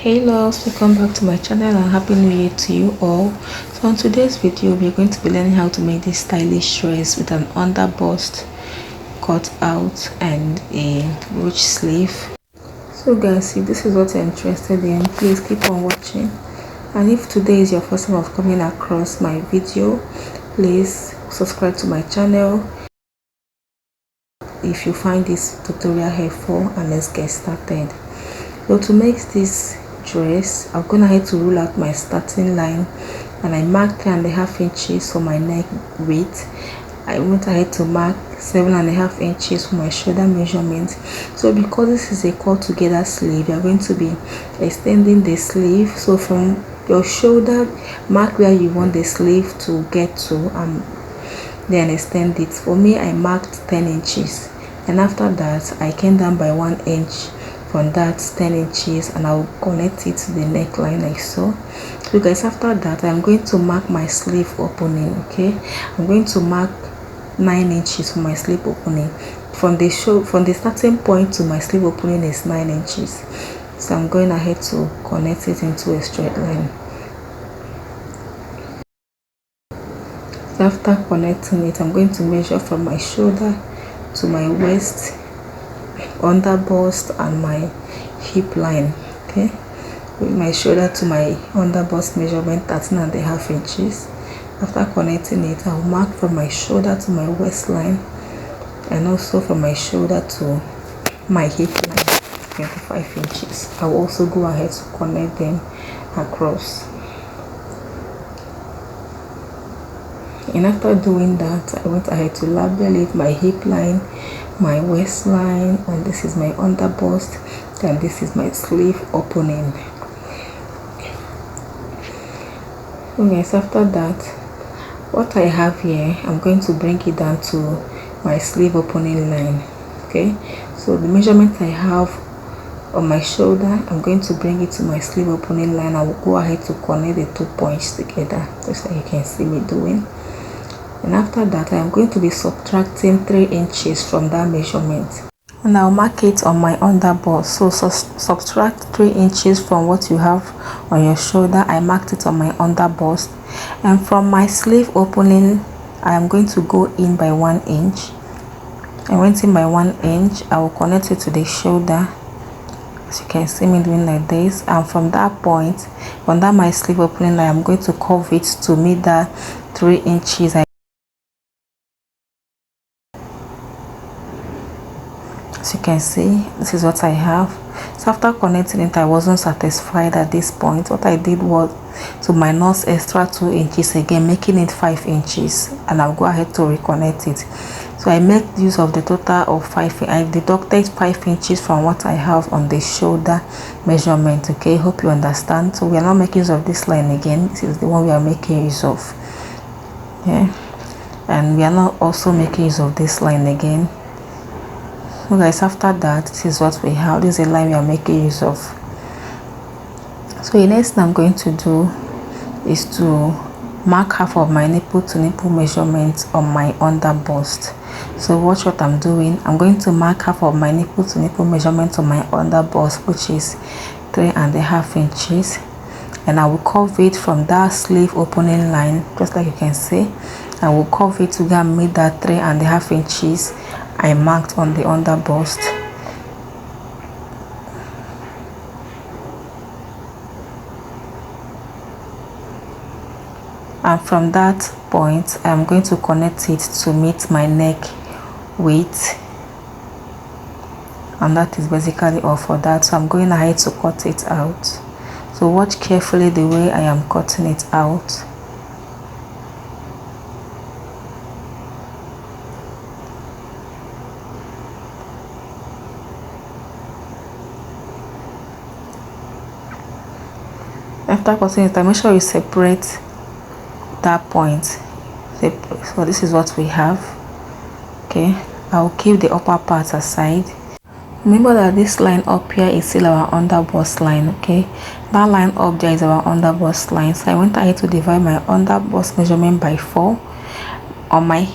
Hey loves, welcome back to my channel and happy new year to you all. So on today's video we're going to be learning how to make this stylish dress with an underbust cut out and a ruche sleeve. So guys, if this is what you're interested in, please keep on watching. And if today is your first time of coming across my video, please subscribe to my channel if you find this tutorial helpful, and let's get started. So to make this dress, I'm gonna have to rule out my starting line, and I marked 3.5 inches for my neck width. I went ahead to mark 7.5 inches for my shoulder measurement. So because this is a cut together sleeve, you're going to be extending the sleeve. So from your shoulder, mark where you want the sleeve to get to and then extend it. For me, I marked 10 inches, and after that I came down by 1 inch from that 10 inches, and I'll connect it to the neckline like so. So guys, after that I'm going to mark my sleeve opening. Okay, I'm going to mark 9 inches for my sleeve opening. From the starting point to my sleeve opening is 9 inches. So I'm going ahead to connect it into a straight line. So after connecting it, I'm going to measure from my shoulder to my waist, underbust, and my hip line. Okay, with my shoulder to my underbust measurement 13.5 inches. After connecting it, I'll mark from my shoulder to my waistline and also from my shoulder to my hip line 25 inches. I'll also go ahead to connect them across. And after doing that, I went ahead to label it my hip line, my waistline, and this is my underbust, and this is my sleeve opening. Okay, so after that, what I have here, I'm going to bring it down to my sleeve opening line. Okay, so the measurement I have on my shoulder, I'm going to bring it to my sleeve opening line. I will go ahead to connect the 2 points together, just like you can see me doing. And after that, I am going to be subtracting 3 inches from that measurement, and I'll mark it on my underbust. So subtract 3 inches from what you have on your shoulder. I marked it on my underbust, and from my sleeve opening I am going to go in by 1 inch. I went in by 1 inch. I will connect it to the shoulder, as you can see me doing like this, and from that point, from that my sleeve opening, I am going to curve it to meet that 3 inches. As you can see, this is what I have. So after connecting it, I wasn't satisfied at this point. What I did was to minus extra 2 inches again, making it 5 inches, and I'll go ahead to reconnect it. So I make use of the total of 5. I deducted 5 inches from what I have on the shoulder measurement. Okay, hope you understand. So we are not making use of this line again. This is the one we are making use of. Yeah, and we are not also making use of this line again. So guys, after that, this is what we have. This is a line we are making use of. So the next thing I'm going to do is to mark half of my nipple to nipple measurement on my underbust. So watch what I'm doing. I'm going to mark half of my nipple to nipple measurement on my underbust, which is 3.5 inches, and I will curve it from that sleeve opening line, just like you can see. I will curve it to go and meet that 3.5 inches I marked on the underbust. And from that point, I'm going to connect it to meet my neck width, and that is basically all for that. So I'm going ahead to cut it out. So watch carefully the way I am cutting it out. After cutting it, make sure you separate that point. So this is what we have. Okay, I'll keep the upper part aside. Remember that this line up here is still our underbust line. Okay, that line up there is our underbust line. So I went ahead to divide my underbust measurement by 4. On my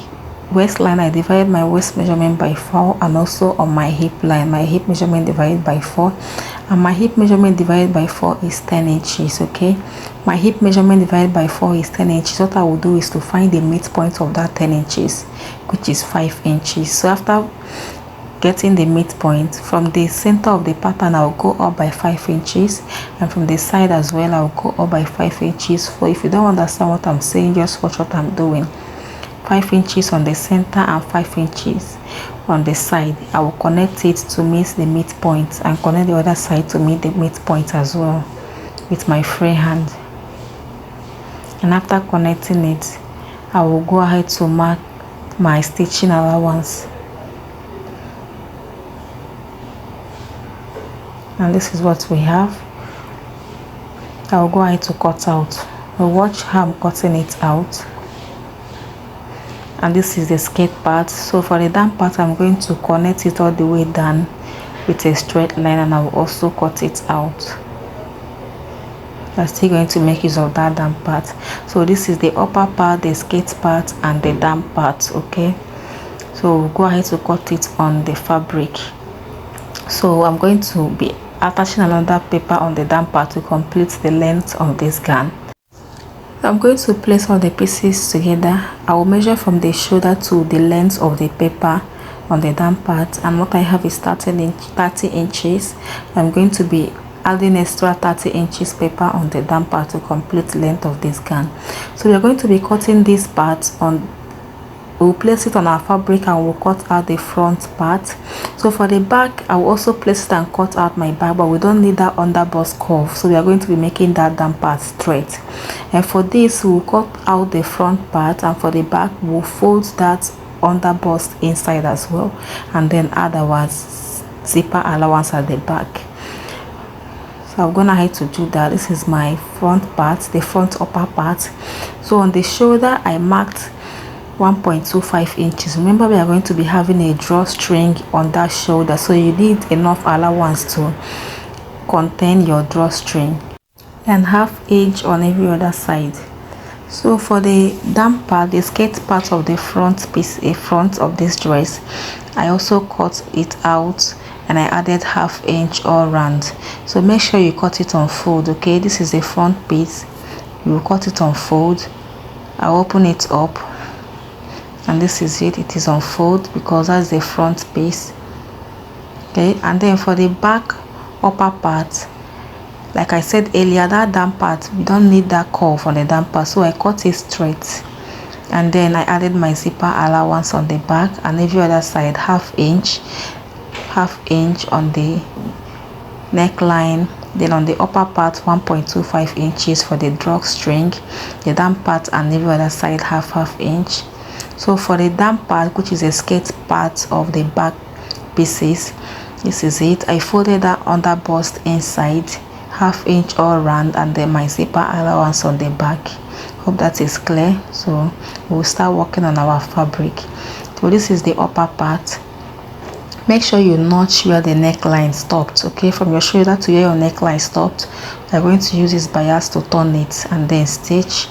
waistline, I divided my waist measurement by 4, and also on my hip line, my hip measurement divided by 4. and my hip measurement divided by 4 is 10 inches. Okay, my hip measurement divided by 4 is 10 inches. What I will do is to find the midpoint of that 10 inches, which is 5 inches. So after getting the midpoint from the center of the pattern, I'll go up by 5 inches, and from the side as well I'll go up by 5 inches. For if you don't understand what I'm saying, just watch what I'm doing. 5 inches on the center and 5 inches on the side. I will connect it to meet the midpoint, and connect the other side to meet the midpoint as well with my free hand. And after connecting it, I will go ahead to mark my stitching allowance. And this is what we have. I will go ahead to cut out. Watch how I'm cutting it out. And this is the skirt part. So for the down part, I'm going to connect it all the way down with a straight line, and I will also cut it out. I'm still going to make use of that down part. So this is the upper part, the skirt part, and the down part. Okay, so we'll go ahead to cut it on the fabric. So I'm going to be attaching another paper on the down part to complete the length of this gown. I'm going to place all the pieces together. I will measure from the shoulder to the length of the paper on the down part, and what I have is 30 inches. I'm going to be adding extra 30 inches paper on the down part to complete the length of this gown. So we are going to be cutting this part on. We'll place it on our fabric and we'll cut out the front part. So for the back, I will also place it and cut out my back, but we don't need that underbust curve, so we are going to be making that down part straight. And for this, we'll cut out the front part, and for the back, we'll fold that underbust inside as well, and then add our zipper allowance at the back. So I'm gonna ahead to do that. This is my front part, the front upper part. So on the shoulder, I marked 1.25 inches. Remember, we are going to be having a drawstring on that shoulder, so you need enough allowance to contain your drawstring, and ½ inch on every other side. So for the down part, the skirt part of the front piece, a front of this dress, I also cut it out and I added ½ inch all round. So make sure you cut it on fold. Okay, this is the front piece. You will cut it on fold. I'll open it up, and this is it. It is on fold because that's the front piece. Okay, and then for the back upper part, like I said earlier, that down part, we don't need that curve on the down part, so I cut it straight, and then I added my zipper allowance on the back, and every other side ½ inch on the neckline. Then on the upper part, 1.25 inches for the drawstring, the down part, and every other side ½ inch. So for the down part, which is a skirt part of the back pieces, this is it. I folded that under bust inside, ½ inch all round, and then my zipper allowance on the back. Hope that is clear. So we'll start working on our fabric. So this is the upper part. Make sure you notch where the neckline stopped. Okay, from your shoulder to where your neckline stopped, we're going to use this bias to turn it and then stitch.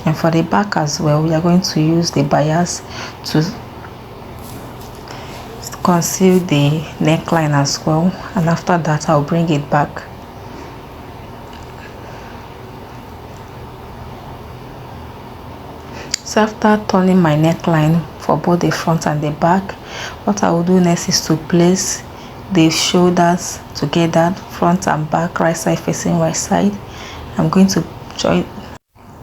And for the back as well, we are going to use the bias to conceal the neckline as well, and after that I'll bring it back. So after turning my neckline for both the front and the back, what I will do next is to place the shoulders together, front and back, right side facing right side. I'm going to join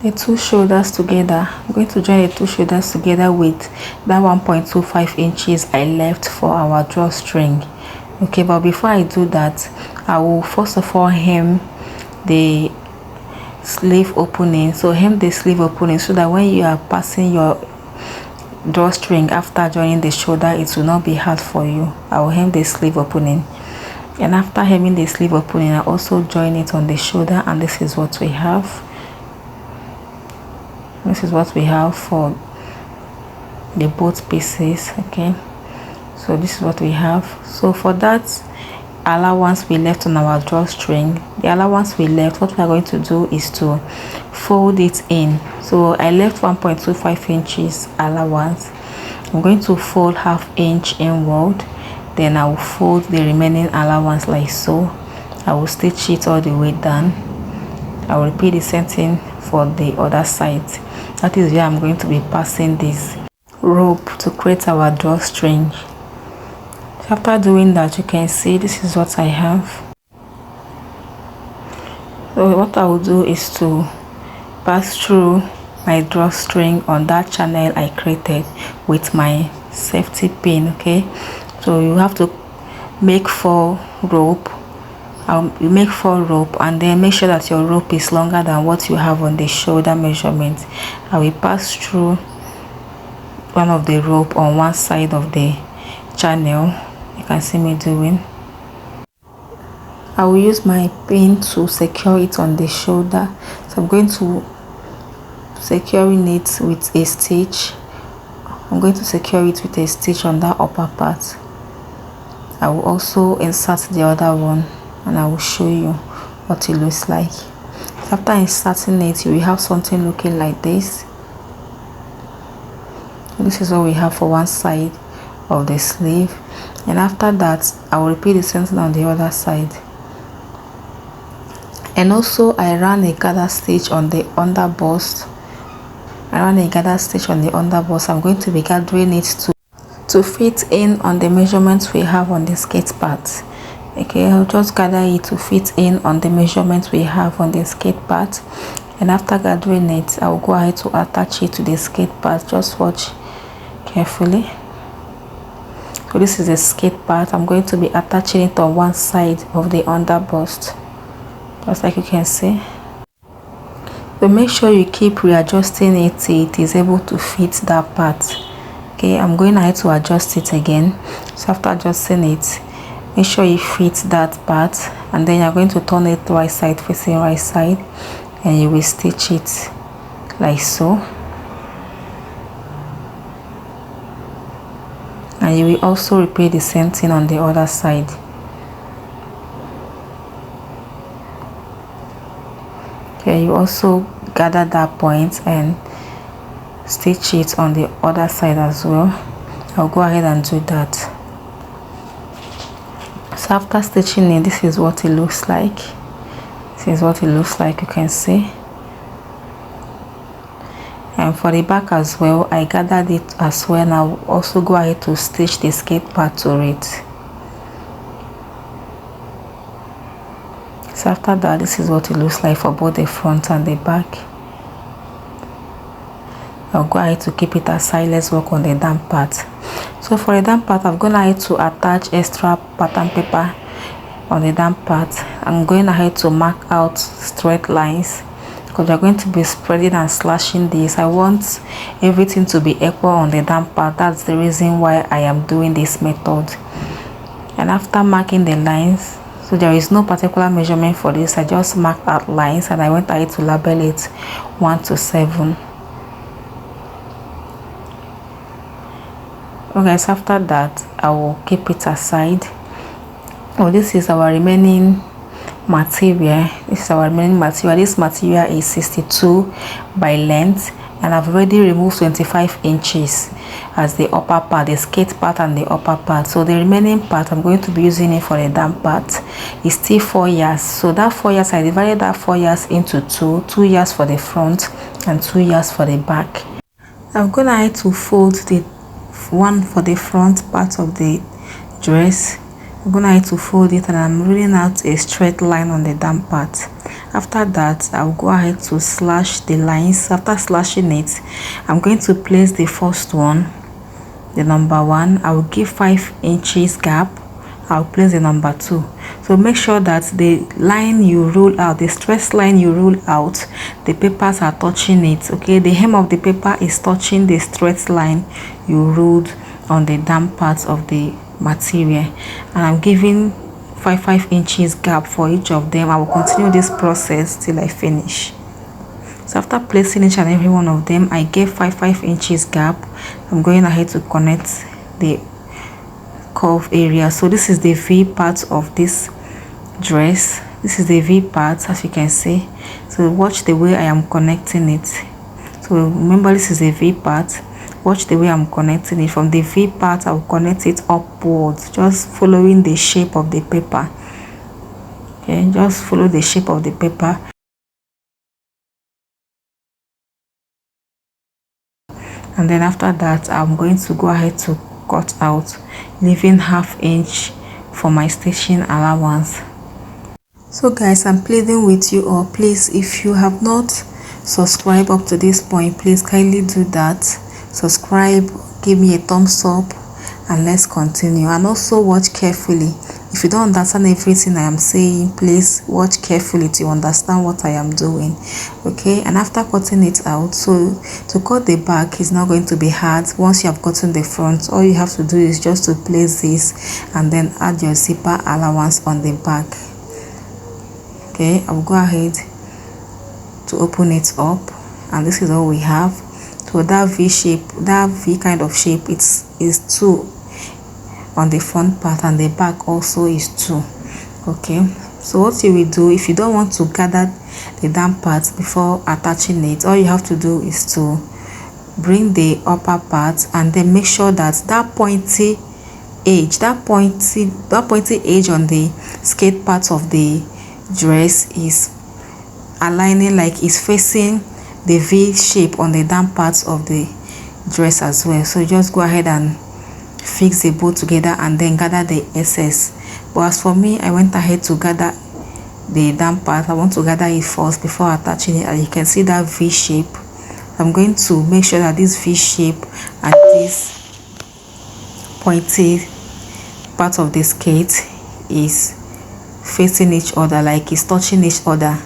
the two shoulders together. I'm going to join the two shoulders together with that 1.25 inches I left for our drawstring. Okay, but before I do that, I will first of all hem the sleeve opening. So hem the sleeve opening so that when you are passing your drawstring after joining the shoulder, it will not be hard for you. I will hem the sleeve opening, and after hemming the sleeve opening, I also join it on the shoulder, and this is what we have. This is what we have for the both pieces. Okay, so this is what we have. So for that allowance we left on our drawstring, the allowance we left, what we are going to do is to fold it in. So I left 1.25 inches allowance. I'm going to fold ½ inch inward, then I will fold the remaining allowance like so. I will stitch it all the way down. I will repeat the same thing for the other side. That is where I'm going to be passing this rope to create our drawstring. After doing that, you can see this is what I have. So what I will do is to pass through my drawstring on that channel I created with my safety pin. Okay, so you have to make 4 rope. You make 4 rope, and then make sure that your rope is longer than what you have on the shoulder measurement. I will pass through one of the rope on one side of the channel. You can see me doing. I will use my pin to secure it on the shoulder, so I'm going to securing it with a stitch. I'm going to secure it with a stitch on that upper part. I will also insert the other one, and I will show you what it looks like. After inserting it, you will have something looking like this. This is what we have for one side of the sleeve, and after that I will repeat the same thing on the other side. And also I ran a gather stitch on the underbust. I'm going to be gathering it to fit in on the measurements we have on the skate part. Okay, I'll just gather it to fit in on the measurements we have on the skate part, and after gathering it, I'll go ahead to attach it to the skate part. Just watch carefully. So this is the skate part. I'm going to be attaching it on one side of the underbust, just like you can see. So make sure you keep readjusting it till it is able to fit that part. Okay, I'm going ahead to adjust it again. So after adjusting it, make sure you fit that part, and then you're going to turn it right side facing right side, and you will stitch it like so. And you will also repeat the same thing on the other side. Okay, you also gather that point and stitch it on the other side as well. I'll go ahead and do that. So after stitching it, this is what it looks like. You can see. And for the back as well, I gathered it as well, and I'll also go ahead to stitch the skate part to it. So after that, this is what it looks like for both the front and the back. I'll go ahead to keep it aside. Let's work on the damp part. So for the damp part, I'm going ahead to attach extra pattern paper on the damp part. I'm going ahead to mark out straight lines, because we're going to be spreading and slashing this. I want everything to be equal on the damp part. That's the reason why I am doing this method. And after marking the lines, so there is no particular measurement for this, I just marked out lines, and I went ahead to label it 1 to 7. Okay, so after that, I will keep it aside. Oh, this is our remaining material. This material is 62 by length, and I've already removed 25 inches as the upper part, the skate part and the upper part. So the remaining part, I'm going to be using it for the damp part. It's still 4 yards. So that 4 yards, I divided that 4 yards into 2 yards for the front and 2 yards for the back. I'm going to have to fold the one for the front part of the dress. I'm going to have to fold it, and I'm rolling out a straight line on the damp part. After that, I'll go ahead to slash the lines. After slashing it, I'm going to place the first one, the number 1. I will give 5 inches gap. I'll place the number 2. So make sure that the line you roll out, the stress line you roll out, the papers are touching it. Okay, the hem of the paper is touching the straight line you rolled on the damp part of the material, and I'm giving 5 inches gap for each of them. I will continue this process till I finish. So after placing each and every one of them, I gave 5 inches gap. I'm going ahead to connect the curve area. So this is the V part of this dress. This is the V part, as you can see. So watch the way I am connecting it. So remember, this is the V part. watch the way I'm connecting it. From the V part, I'll connect it upwards, just following the shape of the paper. Okay, just follow the shape of the paper. And then after that, I'm going to go ahead to cut out, leaving 1/2 inch for my stitching allowance. So guys, I'm pleading with you all, please, if you have not subscribed up to this point, please kindly do that. Subscribe, give me a thumbs up, and let's continue. And also watch carefully. If you don't understand everything I am saying, please watch carefully to understand what I am doing. Okay, and after cutting it out, so to cut the back is not going to be hard. Once you have gotten the front, all you have to do is just to place this and then add your zipper allowance on the back. Okay, I'll go ahead to open it up, and this is all we have. So that V shape, that V kind of shape, is 2 on the front part, and the back also is 2. Okay, so what you will do, if you don't want to gather the down part before attaching it, all you have to do is to bring the upper part and then make sure that that pointy edge on the skirt part of the dress is aligning, like is facing the V shape on the down parts of the dress as well. So just go ahead and fix the both together and then gather the excess. But as for me, I went ahead to gather the down part. I want to gather it first before attaching it, and you can see that V shape. I'm going to make sure that this V shape and this pointy part of the skirt is facing each other, like it's touching each other.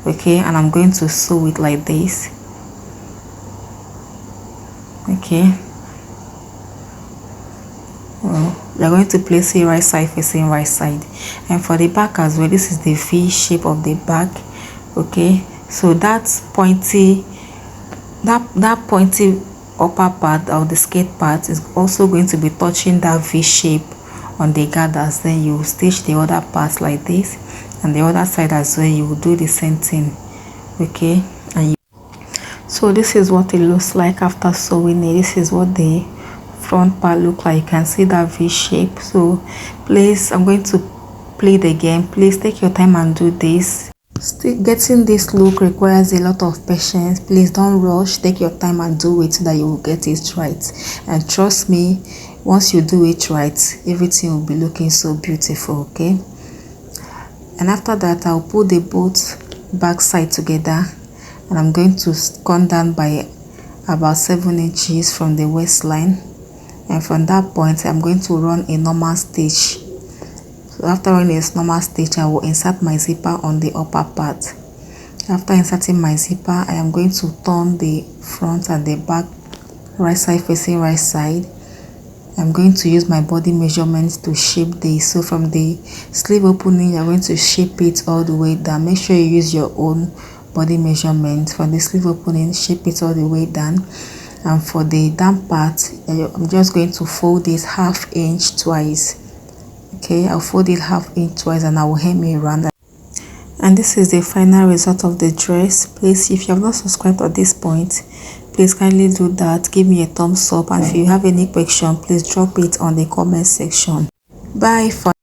Okay, and I'm going to sew it like this. Okay, well, you're going to place it right side facing right side. And for the back as well, this is the V shape of the back. Okay, so that pointy upper part of the skirt part is also going to be touching that V shape on the gathers. Then you stitch the other parts like this, and the other side as well, you will do the same thing. Okay, and so this is what it looks like after sewing it. This is what the front part look like. You can see that V shape. So please, I'm going to play it again. Please take your time and do this. Still, getting this look requires a lot of patience. Please don't rush. Take your time and do it so that you will get it right. And trust me, once you do it right, everything will be looking so beautiful. Okay, and after that, I'll put the both back side together, and I'm going to come down by about 7 inches from the waistline, and from that point I'm going to run a normal stitch. So after running a normal stitch, I will insert my zipper on the upper part. After inserting my zipper, I am going to turn the front and the back right side facing right side. I'm going to use my body measurements to shape this. So from the sleeve opening, you're going to shape it all the way down. Make sure you use your own body measurement. From the sleeve opening, shape it all the way down. And for the down part, I'm just going to fold this 1/2 inch twice. Okay, I'll fold it 1/2 inch twice, and I will hem it around. And this is the final result of the dress. Please, if you have not subscribed at this point, please kindly do that. Give me a thumbs up, and if you have any question, please drop it on the comment section. Bye for